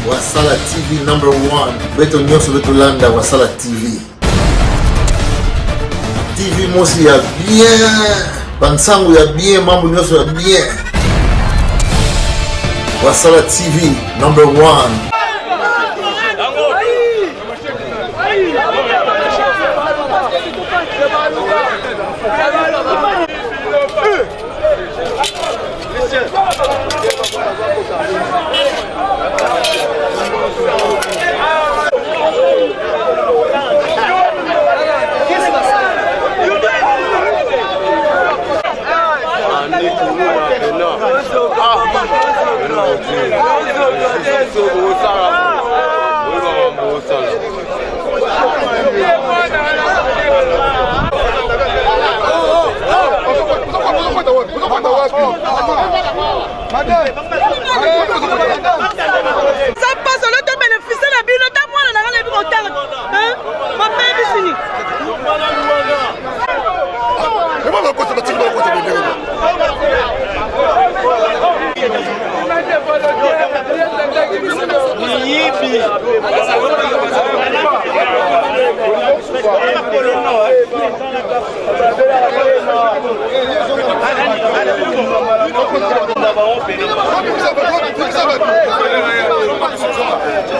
Wasala TV #1. Beto nyonso betolanda Wasala TV. TV mosi ya bien. Bansangu ya bien, mambo nyonso ya bien. Wasala TV #1. Ça passe le temps bénéficier la bille, le temps moi on a les hôtel. Hein? Ma mère est finie.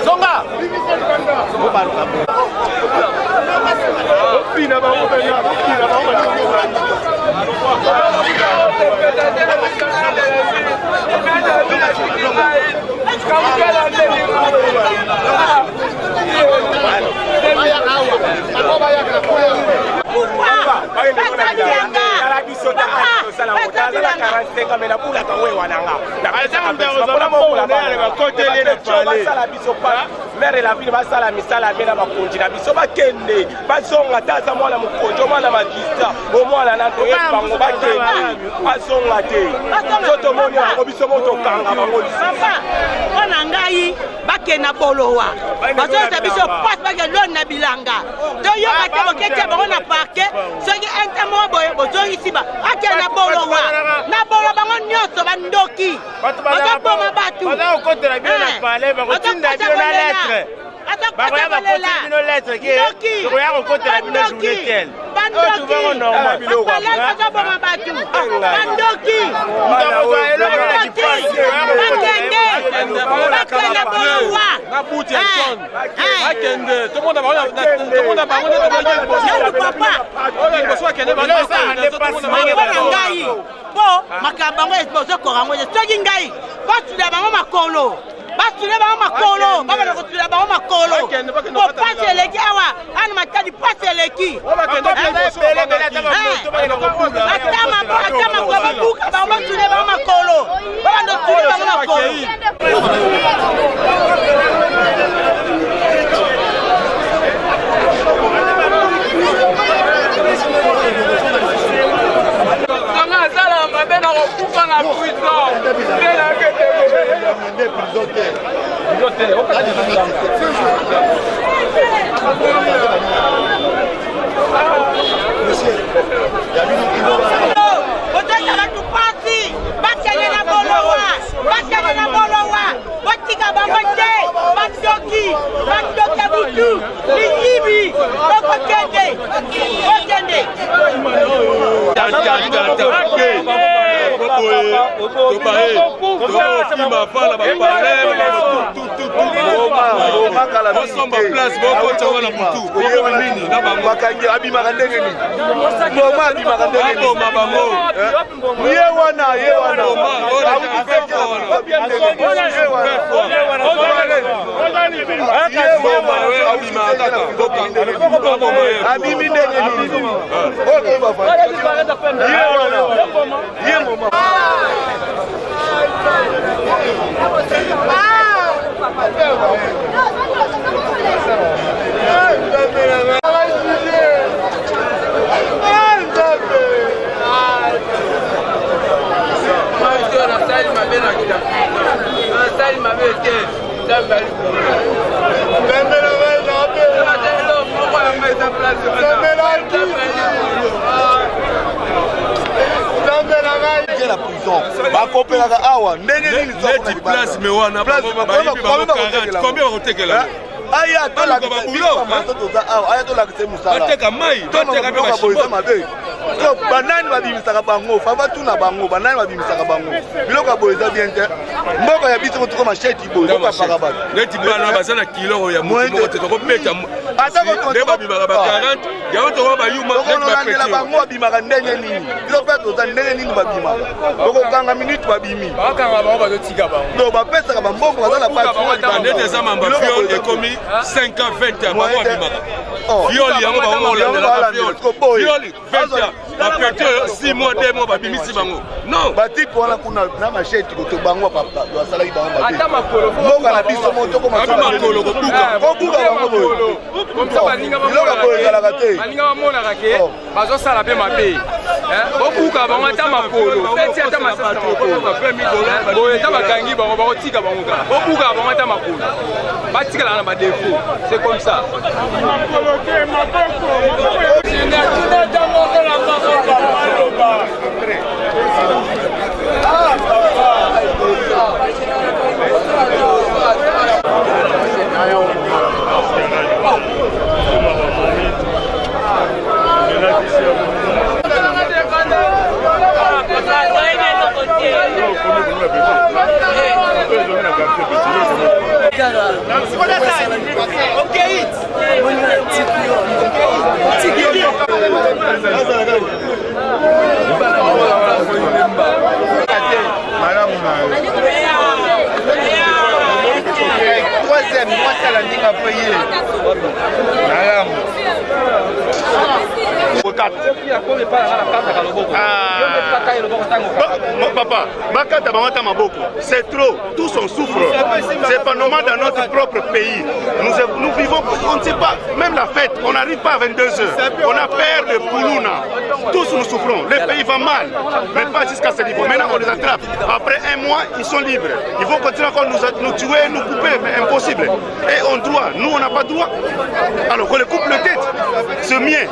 Zonga! Mère la ville va sala misala bena bakonji na biso bakende bazonga taza mwana mukonjo mwana magista au mwana na to bango bakende bazonga te toto moni ngo biso moto kanga bango papa ona ngai bakena bolowa bazonga biso passe bakelo na bilanga to yo batebo kete bango na parquet soki entamo boye bozongi siba akena bolowa na bolo bango nyonso bandoki bazoboma batu bazokotela bien na parler bakotinda bien na lettre. Bakoya bakotela bino lettre ke koya kokotela bino journée tel. Tu vas au normal bilo kwa. Bazoboma batu. Bandoki. Bakende bolowa. Na buti ya son. Bakende. Tout le monde a parlé de papa. On est besoin qu'elle ne va pas. Po makambango exposé korango. Soki ngai. Basula bango makolo. Basule ba makolo, baba na kutula ba makolo. Ko passe leki awa, ani matadi passe leki. Atama ko buka ba basule ba makolo. Baba ndo tuli ba makolo. Sanga sala mabena ko kufa na prison. Bena kete la prison. maison bakopelaka awa ndenge nini place me wana combien bakotekela aya tolakisa awa aya tolakisa mosala bateka mai bateka pe baboyisa mabe to banani babimisaka bango fa batuna bango banani babimisaka bango biloko ya boyisa bien te mboka ya biso kotuka masheti boye kopapaka bato neti bana bazala kilo ya moto te tokobeta atako babimaka ba 40 yawo toko bayuma okolandela bango babimaka ndenge nini biso mpe toza ndenge nini babimaka okokanga minute babimi bakanga bango bazotika bango donc bapesaka bambongo baza na neti eza mamba fiole ekomi 5 ans 20 ans bango babimaka fiole yango bango balandelaka fiole 20 ans bapeti 6 mois 2 mois babimisi bango non batipe wana kuna na masheti koto bango basalaki bango mabe mboka na biso motoko makolo kobuka bango boye biloko boye ezalaka te baninga bamonaka ke bazosala mpe mabe bobuka bango ata makolo peti ata maboye ata bakangi bango bakotika bango kaka bobuka bango ata makolo batikalaka na badefo c'est comme ça Papa, Bakata Bamata Maboko, c'est trop, tous on souffre. C'est pas normal dans notre propre pays. Nous vivons, on ne sait pas, même la fête, on n'arrive pas à 22h. On a peur de Poulouna. Tous nous souffrons. Le pays va mal, mais pas jusqu'à ce niveau. Maintenant, on les attrape. Après un mois, ils sont libres. Ils vont continuer encore nous tuer, nous couper, mais impossible. Et on doit, nous, on n'a pas droit. Alors qu'on les coupe le tête, c'est mien.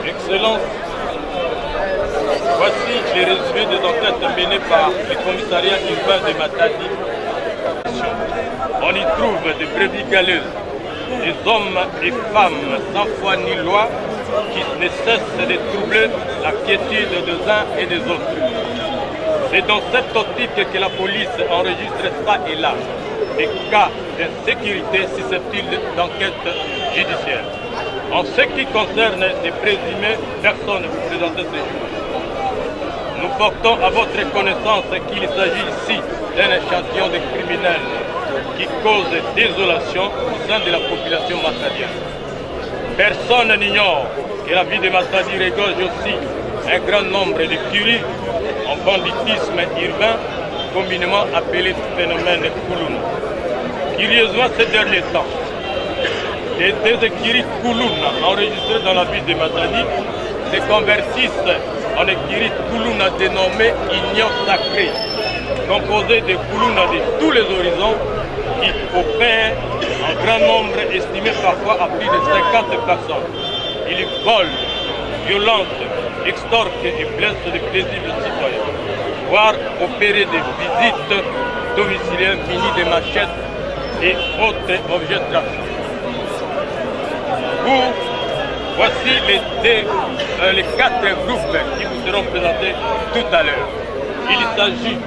Excellence, voici les résumés des enquêtes menées par le commissariat urbain de Matadi. On y trouve des brebis galeuses, des hommes et femmes sans foi ni loi qui ne cessent de troubler la quiétude des uns et des autres. C'est dans cette optique que la police enregistre ça et là des cas d'insécurité susceptibles d'enquête judiciaire. En ce qui concerne les présumées personnes présentées ce jour, nous portons à votre connaissance qu'il s'agit ici d'un échantillon de criminels qui cause désolation au sein de la population massadienne. Personne n'ignore que la vie de Massadi regorge aussi un grand nombre de curies en banditisme urbain, communément appelé phénomène Koulouna. Curieusement, ces derniers temps, Les deux écuries Koulouna enregistrées dans la ville de Matadi se convertissent en écurie Koulouna dénommée Union Sacrée, composée de Koulouna de tous les horizons qui opèrent en grand nombre, estimé parfois à plus de 50 personnes. Ils volent, violentent, extorquent et blessent de paisibles citoyens, voire opérer des visites domiciliaires munies de machettes et autres objets de trafic. Voici les 4 groupes qui vous seront présentés tout à l'heure. Il s'agit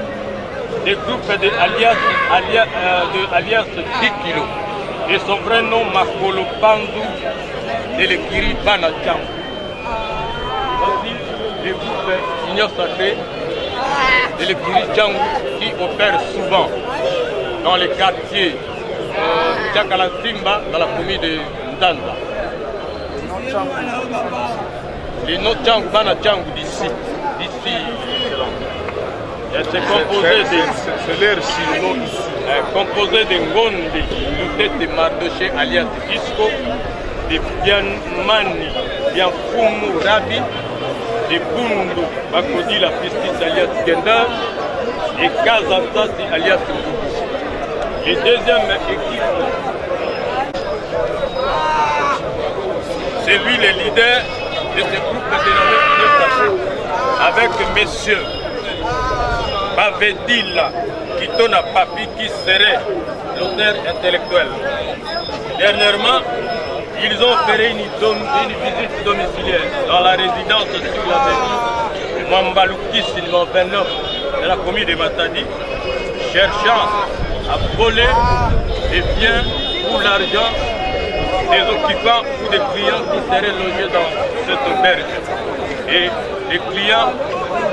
des groupes de alias 10 kg et son vrai nom Makolo Pandu de l'écurie Banacham. Voici les groupes Union Sacrée de l'écurie Django qui opèrent souvent dans les quartiers Tchakalasimba dans la commune de Ndanza. Les noms Django Banacham d'ici. C'est composé de Ngondi, Lutete Mardoché alias Disco, de Bianmani, Bianfumu Rabi, de Bundu Bakodi la Pistis alias Genda et Kazantasi alias Koubou. Les deuxième équipe, c'est lui le leader de ce groupe dénommé Union Sacrée, avec messieurs Bavedila Kitona Papi qui serait l'auteur intellectuel. Dernièrement, ils ont fait une visite domiciliaire dans la résidence sur l'avenue Mambalouki numéro 29 de la commune de Matadi, cherchant à voler des biens ou l'argent des occupants ou des clients qui seraient logés dans cette auberge. Et les clients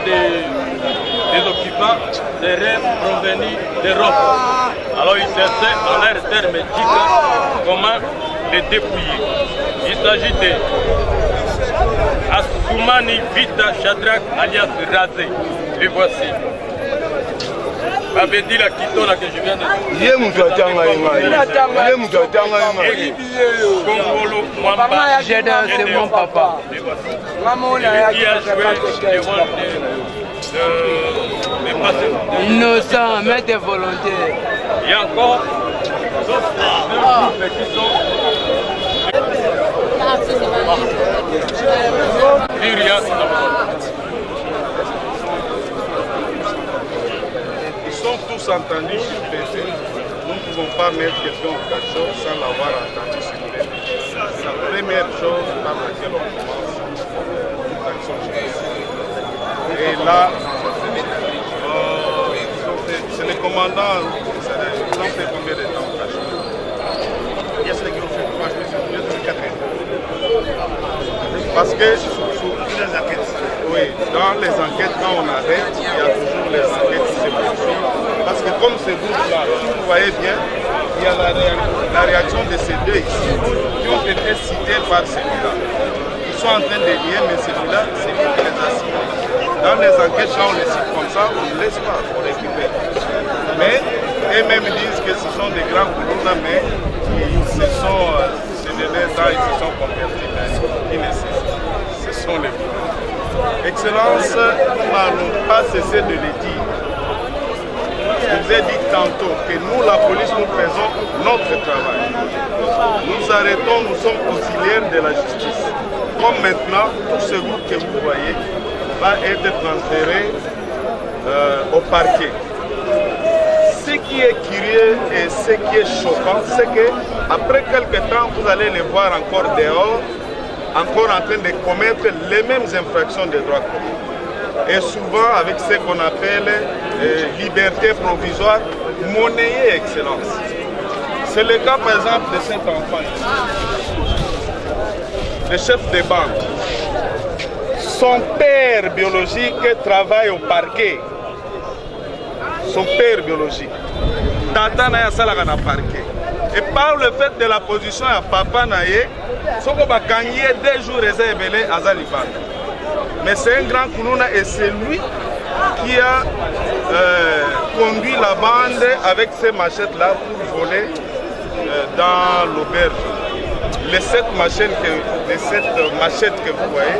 des occupants seraient provenus d'Europe. Alors ils cherchaient en l'air hermétique comment les dépouiller. Il s'agit de Assoumani Vita Shadrach alias Razé. Les voici. Babedi la Kitona que je viens de dire. Kongolo Mwamba. C'est mon papa. Qui a joué le rôle de innocent, maître volontaire. Il y a encore d'autres groupes qui sont Ils sont tous entendus sur PC. Nous ne pouvons pas mettre quelqu'un au cachot sans l'avoir entendu sur PC. C'est la première chose par laquelle on commence toute action judiciaire. Et là, c'est les commandants, ils ont fait combien de temps au cachot? Il y a ceux qui ont fait 3 jours, il y a 4 jours. Parce que oui, dans les enquêtes, quand on arrête, il y a toujours les enquêtes qui se poursuivent. Parce que comme ce groupe-là, si vous voyez bien, il y a la réaction de ces deux ici, qui ont été cités par celui-là. Ils sont en train de lier, mais celui-là, c'est lui qui les a cités. Dans les enquêtes, quand on les cite comme ça, on ne laisse pas, on récupère. Mais eux-mêmes disent que ce sont des grands Koulouna, mais ces derniers temps, ils se sont convertis. Ce sont les Koulouna. Excellence, nous n'allons pas cesser de le dire. Je vous ai dit tantôt que nous, la police, nous faisons notre travail. Nous arrêtons, nous sommes auxiliaires de la justice. Comme maintenant, tout ce groupe que vous voyez va être transféré au parquet. Ce qui est curieux et ce qui est choquant, c'est qu'après quelques temps, vous allez les voir encore dehors, encore en train de commettre les mêmes infractions des droits communs. Et souvent avec ce qu'on appelle liberté provisoire monnayée, Excellence. C'est le cas par exemple de cet enfant ici, le chef de bande. Son père biologique travaille au parquet. Son père biologique. Tata na salaka na parquet. Et par le fait de la position à papa naye, soko bakangiye 2 jours réservés à Zaliban. Mais c'est un grand Koulouna et c'est lui qui a conduit la bande avec ces machettes-là pour voler dans l'auberge. les 7 machettes que vous voyez,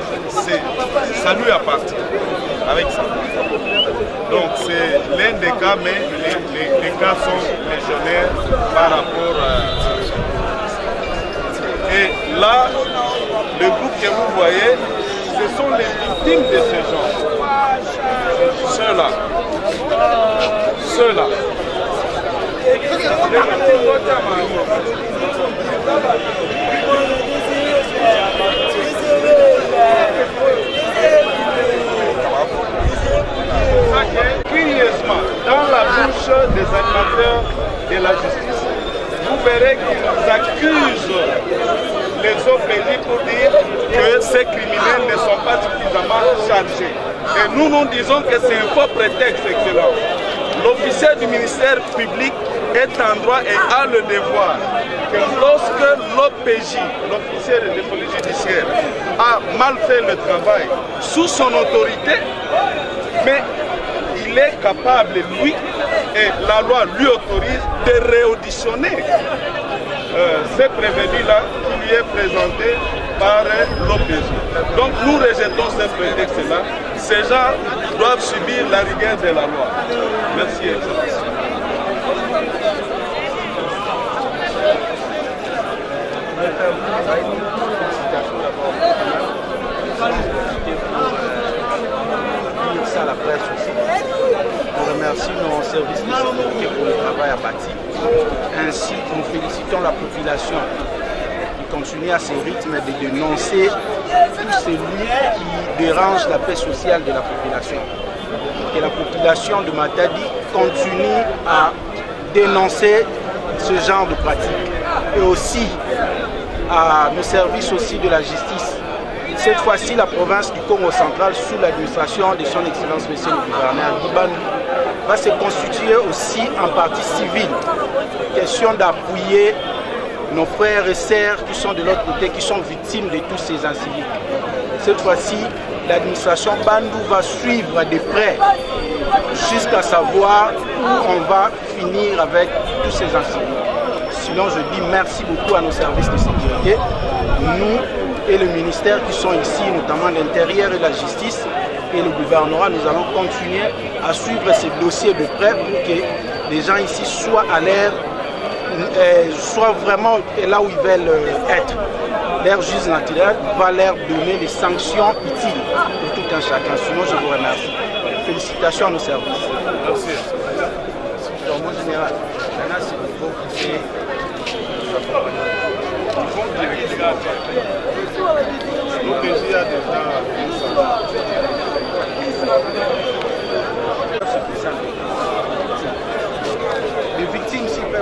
ça lui appartient. Avec ça. Donc c'est l'un des cas, mais les cas sont légionnaires par rapport à... Et là, le groupe que vous voyez, ce sont les victimes de ce genre. Ceux-là. Ceux-là. Curieusement, dans la bouche des animateurs de la justice, vous verrez qu'ils accusent les OPJ pour dire que ces criminels ne sont pas suffisamment chargés. Et nous disons que c'est un faux prétexte excellent. L'officier du ministère public est en droit et a le devoir que lorsque l'OPJ, l'officier de police judiciaire, a mal fait le travail sous son autorité, mais il est capable, lui, et la loi lui autorise de réauditionner ces prévenus-là qui lui est présenté par l'OPJ. Donc nous rejetons ce prétexte-là. Ces gens doivent subir la rigueur de la loi. Merci, Excellence. Ça à la presse aussi. Nous remercions nos services de sécurité pour le travail abattu. Ainsi, nous félicitons la population qui continue à ce rythme de dénoncer tout celui qui dérange la paix sociale de la population. Que la population de Matadi continue à dénoncer ce genre de pratique. Et aussi à nos services aussi de la justice. Cette fois-ci, la province du Congo central, sous l'administration de son Excellence Monsieur le gouverneur Dibandu, va se constituer aussi en partie civile. Question d'appuyer nos frères et sœurs qui sont de l'autre côté, qui sont victimes de tous ces incivils. Cette fois-ci, l'administration Bandou va suivre de près jusqu'à savoir où on va finir avec tous ces incivils. Sinon, je dis merci beaucoup à nos services de sécurité. Nous et le ministère qui sont ici, notamment l'intérieur et la justice et le gouvernement, nous allons continuer à suivre ces dossiers de près pour que les gens ici soient à l'air, soient vraiment là où ils veulent être. Leur juge naturel va leur donner les sanctions utiles pour tout un chacun. Sinon, je vous remercie. Félicitations à nos services. Merci. Donc, mon général, maintenant, c'est l'OPJ a déjà les victimes, s'il plaît.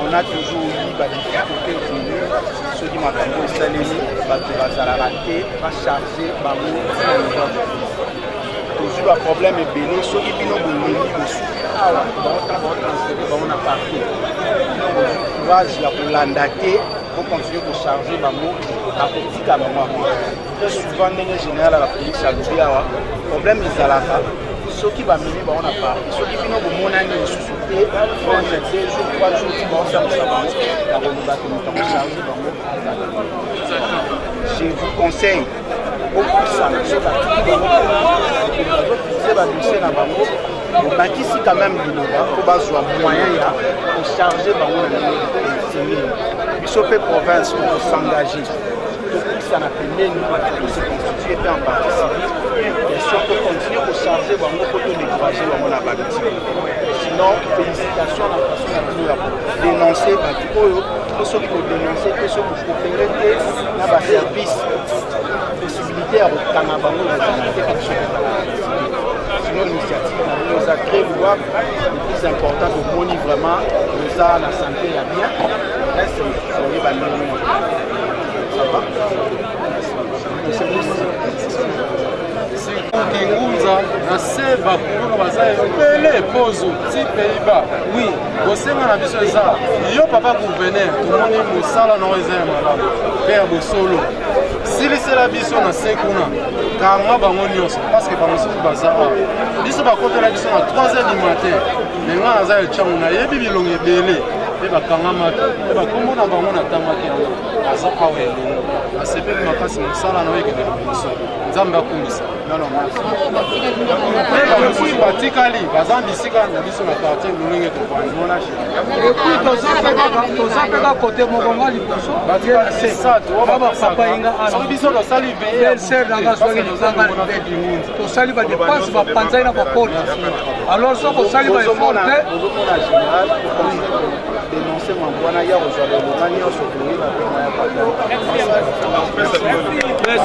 On a toujours eu des difficultés ceux qui m'ont installé, la raté, pas chargé, toujours le problème est béni, ceux qui viennent au dessus. Ah, on a parti. Courage pour l'andater, pour continuer à charger à petit à moment. Très souvent, dans le général à la police, le problème est à la fin. Ceux qui vont mener, on a parti. Ceux qui viennent au moment où on est sous-souté, on a 2 jours, 3 jours, qui vont faire ça. Je vous conseille beaucoup ça. On ici quand même pour avoir moyen de charger les provinces pour s'engager. Ça n'a pas de se constituer en partie civile. Question pour continuer à charger pour décourager la bâtisse. Sinon, félicitations à la façon de dénoncer ceux qui vont dénoncer, ceux qui vont coopérer dans le service, possibilité à Kanabano, la société comme ça. Sinon, l'initiative nous a créé le plus important de monnaie vraiment, nous a la santé la bien. Reste sur les ballons. Ça va? Kingunza na seba kuna bazaye pele pozo ti Pays-Bas. Oui, bosenga na biso eza. Yo papa gouverneur, tomoni musala na eza malamu. Père Bosolo. basilisela biso na se kuna kanga bango nyonso parce que bamosusu baza awa biso bakotela biso na 3h du matin me nga naza ecango nayebi bilongo ebele mpe bakangamaki mpe bakombo na bango natangaki yango aza awa elongo basepeli makasi mosala na oyekende biso nzambe akumbisa bamosusu batikali baza bisika na biso na quartier lolenge tofandi toza mpeka kote mokongo liboso soki biso tosali ser nanga soki tozanga tosali badepense bapanzai na bakota alors soki osali baeffort te dénoncer Mambwana ya rejoindre le Mani au Sokoui la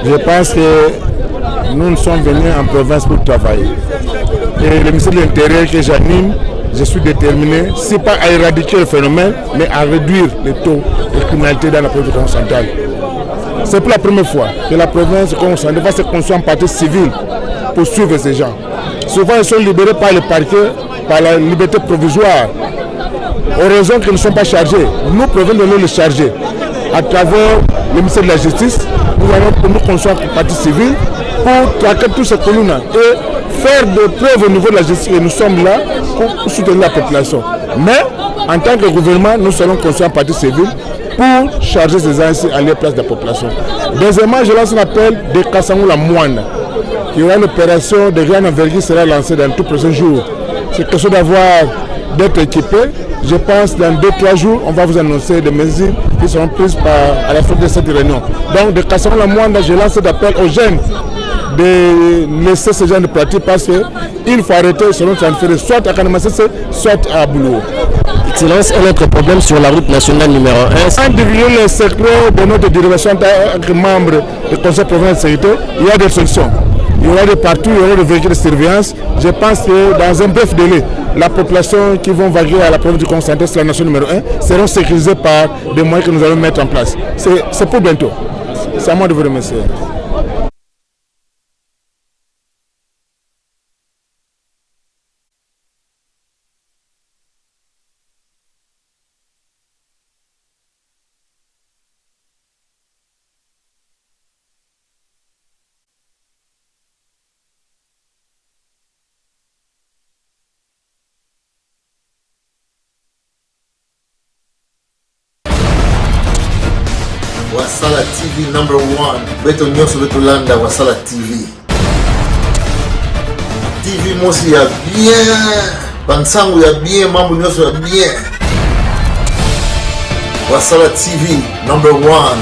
Je pense que nous sommes venus en province pour travailler. Et le ministère de l'Intérieur que j'anime, je suis déterminé, si pas à éradiquer le phénomène, mais à réduire le taux de criminalité dans la province centrale. C'est pour la première fois que la province centrale va se construire en partie civile pour suivre ces gens. Souvent, ils sont libérés par le parquet, par la liberté provisoire, aux raisons qu'ils ne sont pas chargés. Nous provenons de les charger. À travers le ministère de la Justice, nous allons nous construire en partie civile pour traquer tous ces colonnes et faire des preuves au niveau de la justice. Et nous sommes là pour soutenir la population. Mais en tant que gouvernement, nous serons construire en partie civile pour charger ces gens ici à leur place de la population. Deuxièmement, je lance un appel de Kassangou-la-Moine. Il y aura une opération de grande envergure qui sera lancée dans tous les prochains jours. C'est question d'être équipé. Je pense que dans 2-3 jours, on va vous annoncer des mesures qui seront prises à la fin de cette réunion. Donc, de Kassangou-la-Moine, je lance cet appel aux jeunes de laisser ces gens de pratique parce qu'il faut arrêter selon transférer soit à Kanamassé, soit à Boulou. Excellence, un autre problème sur la route nationale numéro 1. Sans divulguer les secrets de notre direction entre membres du Conseil provincial de sécurité, il y a des solutions. Il y aura des partout, il y aura des véhicules de surveillance. Je pense que dans un bref délai, la population qui vont vaguer à la province du Concentré, c'est la nation numéro 1, seront sécurisées par des moyens que nous allons mettre en place. C'est pour bientôt. C'est à moi de vous remercier. Wasala TV number 1. Beto nyonso beto landa Wasala TV. TV mosi ya bien. Bansangu ya bien, mambo nyonso ya bien. Wasala TV number 1.